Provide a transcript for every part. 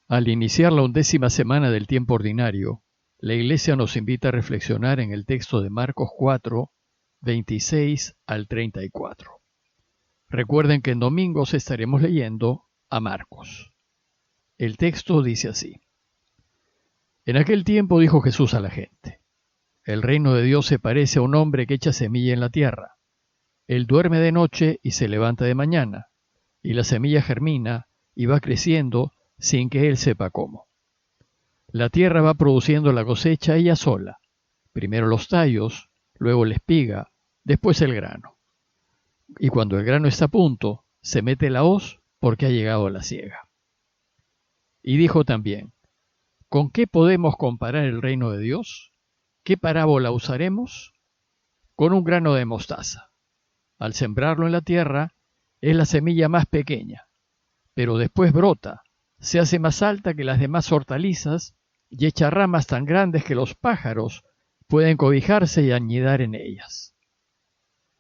Al iniciar la 11ª semana del tiempo ordinario, la Iglesia nos invita a reflexionar en el texto de Marcos 4, 26 al 34. Recuerden que en domingos estaremos leyendo a Marcos. El texto dice así: En aquel tiempo dijo Jesús a la gente: El reino de Dios se parece a un hombre que echa semilla en la tierra. Él duerme de noche y se levanta de mañana, y la semilla germina y va creciendo sin que él sepa cómo. La tierra va produciendo la cosecha ella sola, primero los tallos, luego la espiga, después el grano. Y cuando el grano está a punto, se mete la hoz porque ha llegado la siega. Y dijo también: ¿Con qué podemos comparar el reino de Dios? ¿Qué parábola usaremos? Con un grano de mostaza. Al sembrarlo en la tierra, es la semilla más pequeña, pero después brota, se hace más alta que las demás hortalizas y echa ramas tan grandes que los pájaros pueden cobijarse y anidar en ellas.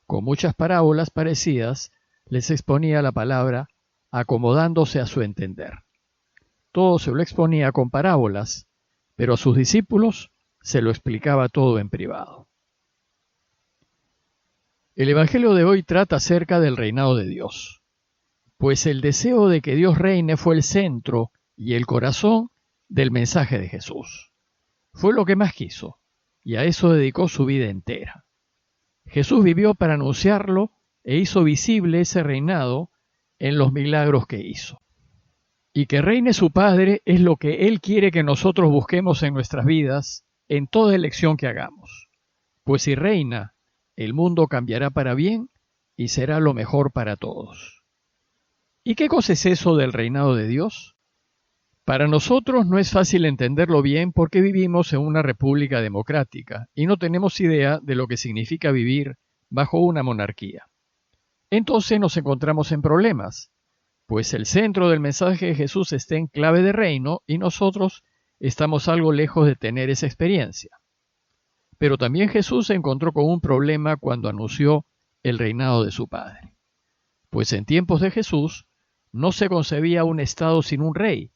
Con muchas parábolas parecidas les exponía la palabra, acomodándose a su entender. Todo se lo exponía con parábolas, pero a sus discípulos se lo explicaba todo en privado. El Evangelio de hoy trata acerca del reinado de Dios, pues el deseo de que Dios reine fue el centro y el corazón del mensaje de Jesús. Fue lo que más quiso, y a eso dedicó su vida entera. Jesús vivió para anunciarlo e hizo visible ese reinado en los milagros que hizo. Y que reine su Padre es lo que Él quiere que nosotros busquemos en nuestras vidas en toda elección que hagamos. Pues si reina, el mundo cambiará para bien y será lo mejor para todos. ¿Y qué cosa es eso del reinado de Dios? Para nosotros no es fácil entenderlo bien porque vivimos en una república democrática y no tenemos idea de lo que significa vivir bajo una monarquía. Entonces nos encontramos en problemas, pues el centro del mensaje de Jesús está en clave de reino y nosotros estamos algo lejos de tener esa experiencia. Pero también Jesús se encontró con un problema cuando anunció el reinado de su Padre. Pues en tiempos de Jesús no se concebía un estado sin un rey.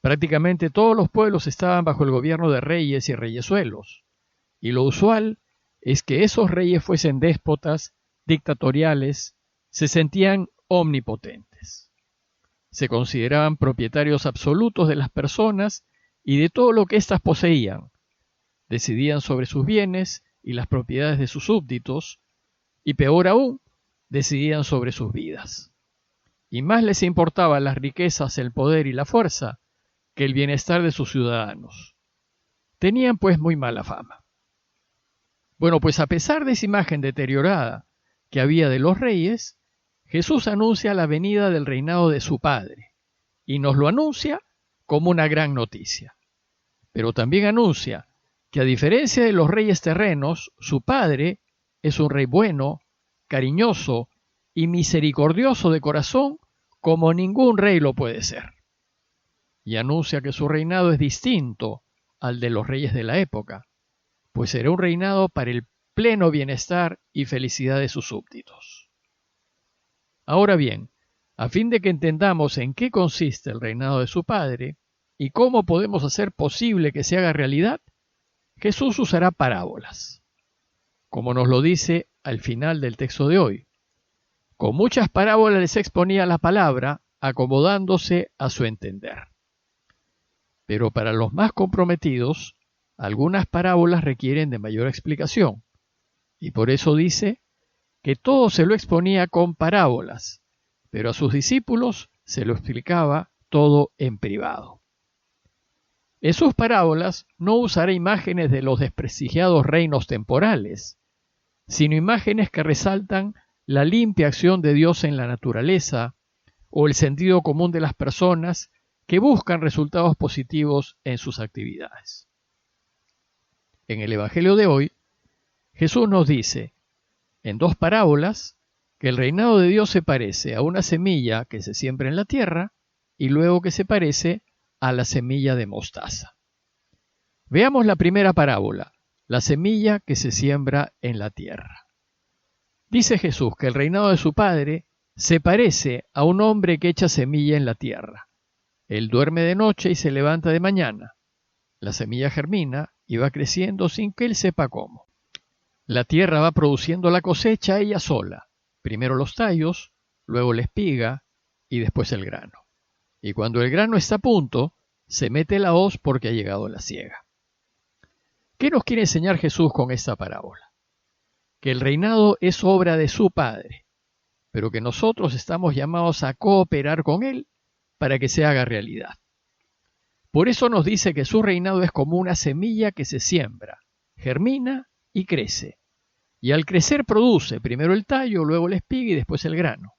Prácticamente todos los pueblos estaban bajo el gobierno de reyes y reyesuelos, y lo usual es que esos reyes fuesen déspotas, dictatoriales, se sentían omnipotentes. Se consideraban propietarios absolutos de las personas y de todo lo que éstas poseían. Decidían sobre sus bienes y las propiedades de sus súbditos, y peor aún, decidían sobre sus vidas. Y más les importaban las riquezas, el poder y la fuerza que el bienestar de sus ciudadanos. Tenían pues muy mala fama. Bueno, pues a pesar de esa imagen deteriorada que había de los reyes, Jesús anuncia la venida del reinado de su Padre, y nos lo anuncia como una gran noticia. Pero también anuncia que a diferencia de los reyes terrenos, su Padre es un rey bueno, cariñoso y misericordioso de corazón como ningún rey lo puede ser. Y anuncia que su reinado es distinto al de los reyes de la época, pues será un reinado para el pleno bienestar y felicidad de sus súbditos. Ahora bien, a fin de que entendamos en qué consiste el reinado de su Padre y cómo podemos hacer posible que se haga realidad, Jesús usará parábolas, como nos lo dice al final del texto de hoy. Con muchas parábolas les exponía la palabra, acomodándose a su entender. Pero para los más comprometidos, algunas parábolas requieren de mayor explicación, y por eso dice que todo se lo exponía con parábolas, pero a sus discípulos se lo explicaba todo en privado. En sus parábolas no usará imágenes de los desprestigiados reinos temporales, sino imágenes que resaltan la limpia acción de Dios en la naturaleza o el sentido común de las personas que buscan resultados positivos en sus actividades. En el Evangelio de hoy, Jesús nos dice, en dos parábolas, que el reinado de Dios se parece a una semilla que se siembra en la tierra y luego que se parece a la semilla de mostaza. Veamos la primera parábola, la semilla que se siembra en la tierra. Dice Jesús que el reinado de su Padre se parece a un hombre que echa semilla en la tierra. Él duerme de noche y se levanta de mañana. La semilla germina y va creciendo sin que él sepa cómo. La tierra va produciendo la cosecha ella sola. Primero los tallos, luego la espiga y después el grano. Y cuando el grano está a punto, se mete la hoz porque ha llegado la siega. ¿Qué nos quiere enseñar Jesús con esta parábola? Que el reinado es obra de su Padre, pero que nosotros estamos llamados a cooperar con Él para que se haga realidad. Por eso nos dice que su reinado es como una semilla que se siembra, germina y crece. Y al crecer produce primero el tallo, luego la espiga y después el grano.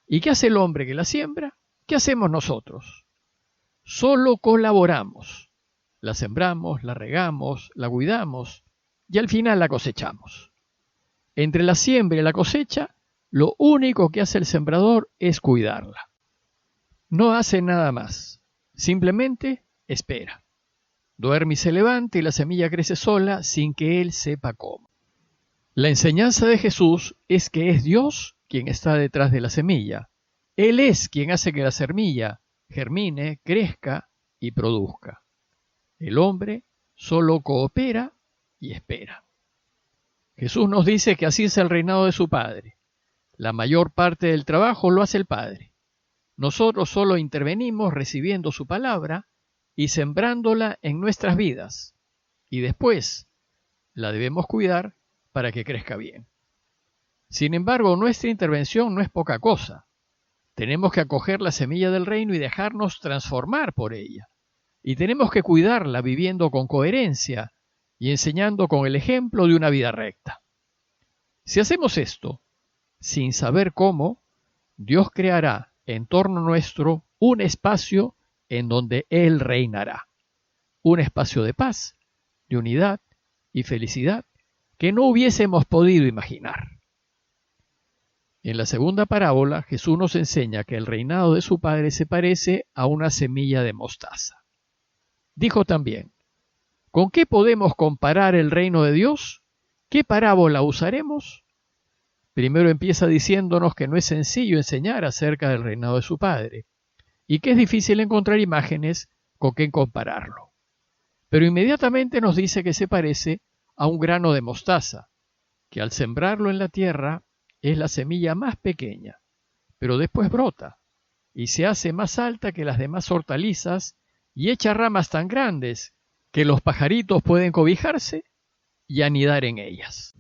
¿Y qué hace el hombre que la siembra? ¿Qué hacemos nosotros? Solo colaboramos. La sembramos, la regamos, la cuidamos y al final la cosechamos. Entre la siembra y la cosecha, lo único que hace el sembrador es cuidarla. No hace nada más, simplemente espera. Duerme y se levanta y la semilla crece sola sin que él sepa cómo. La enseñanza de Jesús es que es Dios quien está detrás de la semilla. Él es quien hace que la semilla germine, crezca y produzca. El hombre solo coopera y espera. Jesús nos dice que así es el reinado de su Padre. La mayor parte del trabajo lo hace el Padre. Nosotros solo intervenimos recibiendo su palabra y sembrándola en nuestras vidas. Y después la debemos cuidar para que crezca bien. Sin embargo, nuestra intervención no es poca cosa. Tenemos que acoger la semilla del reino y dejarnos transformar por ella. Y tenemos que cuidarla viviendo con coherencia y enseñando con el ejemplo de una vida recta. Si hacemos esto, sin saber cómo, Dios creará en torno nuestro un espacio en donde Él reinará. Un espacio de paz, de unidad y felicidad que no hubiésemos podido imaginar. En la segunda parábola, Jesús nos enseña que el reinado de su Padre se parece a una semilla de mostaza. Dijo también, ¿con qué podemos comparar el reino de Dios? ¿Qué parábola usaremos? Primero empieza diciéndonos que no es sencillo enseñar acerca del reinado de su Padre y que es difícil encontrar imágenes con qué compararlo. Pero inmediatamente nos dice que se parece a un grano de mostaza, que al sembrarlo en la tierra es la semilla más pequeña, pero después brota y se hace más alta que las demás hortalizas y echa ramas tan grandes que los pajaritos pueden cobijarse y anidar en ellas.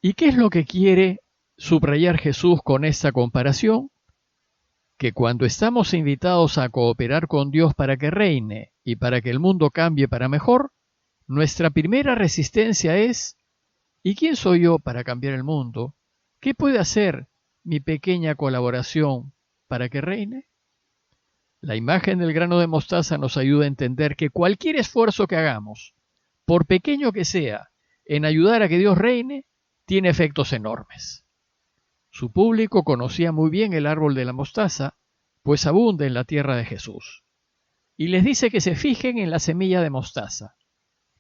¿Y qué es lo que quiere subrayar Jesús con esta comparación? Que cuando estamos invitados a cooperar con Dios para que reine y para que el mundo cambie para mejor, nuestra primera resistencia es ¿y quién soy yo para cambiar el mundo? ¿Qué puede hacer mi pequeña colaboración para que reine? La imagen del grano de mostaza nos ayuda a entender que cualquier esfuerzo que hagamos, por pequeño que sea, en ayudar a que Dios reine, tiene efectos enormes. Su público conocía muy bien el árbol de la mostaza, pues abunda en la tierra de Jesús. Y les dice que se fijen en la semilla de mostaza,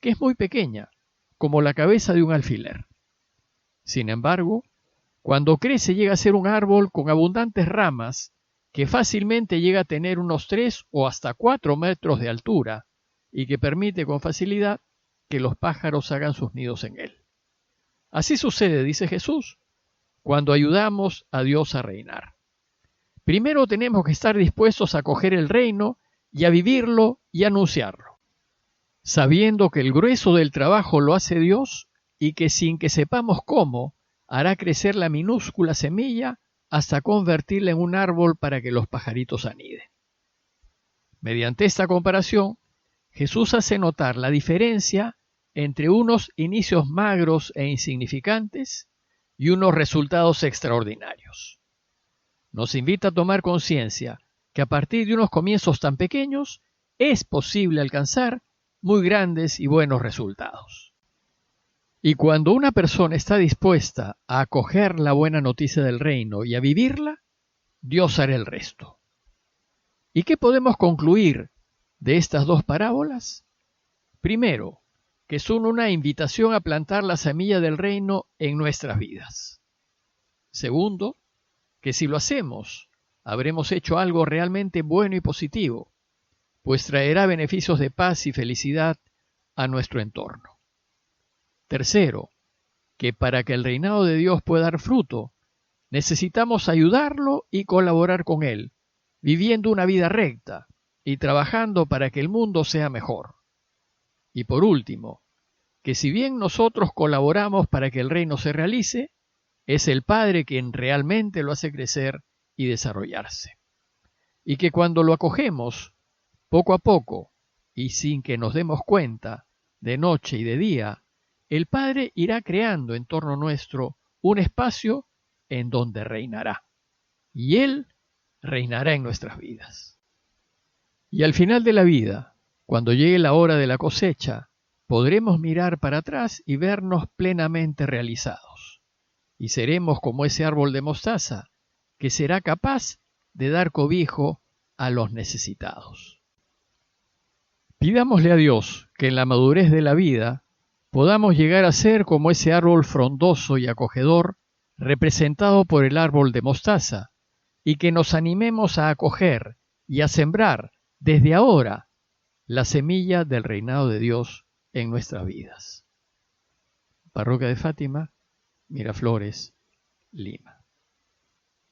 que es muy pequeña, como la cabeza de un alfiler. Sin embargo, cuando crece llega a ser un árbol con abundantes ramas que fácilmente llega a tener unos 3 o hasta 4 metros de altura y que permite con facilidad que los pájaros hagan sus nidos en él. Así sucede, dice Jesús, cuando ayudamos a Dios a reinar. Primero tenemos que estar dispuestos a acoger el reino y a vivirlo y anunciarlo, sabiendo que el grueso del trabajo lo hace Dios y que sin que sepamos cómo, hará crecer la minúscula semilla hasta convertirla en un árbol para que los pajaritos aniden. Mediante esta comparación, Jesús hace notar la diferencia entre unos inicios magros e insignificantes y unos resultados extraordinarios. Nos invita a tomar conciencia que a partir de unos comienzos tan pequeños es posible alcanzar muy grandes y buenos resultados. Y cuando una persona está dispuesta a acoger la buena noticia del reino y a vivirla, Dios hará el resto. ¿Y qué podemos concluir de estas dos parábolas? Primero, que son una invitación a plantar la semilla del reino en nuestras vidas. Segundo, que si lo hacemos, habremos hecho algo realmente bueno y positivo, pues traerá beneficios de paz y felicidad a nuestro entorno. Tercero, que para que el reinado de Dios pueda dar fruto, necesitamos ayudarlo y colaborar con él, viviendo una vida recta y trabajando para que el mundo sea mejor. Y por último, que si bien nosotros colaboramos para que el reino se realice, es el Padre quien realmente lo hace crecer y desarrollarse. Y que cuando lo acogemos, poco a poco, y sin que nos demos cuenta, de noche y de día, el Padre irá creando en torno nuestro un espacio en donde reinará. Y Él reinará en nuestras vidas. Y al final de la vida, cuando llegue la hora de la cosecha, podremos mirar para atrás y vernos plenamente realizados. Y seremos como ese árbol de mostaza, que será capaz de dar cobijo a los necesitados. Pidámosle a Dios que en la madurez de la vida podamos llegar a ser como ese árbol frondoso y acogedor representado por el árbol de mostaza, y que nos animemos a acoger y a sembrar desde ahora la semilla del reinado de Dios en nuestras vidas. Parroquia de Fátima, Miraflores, Lima.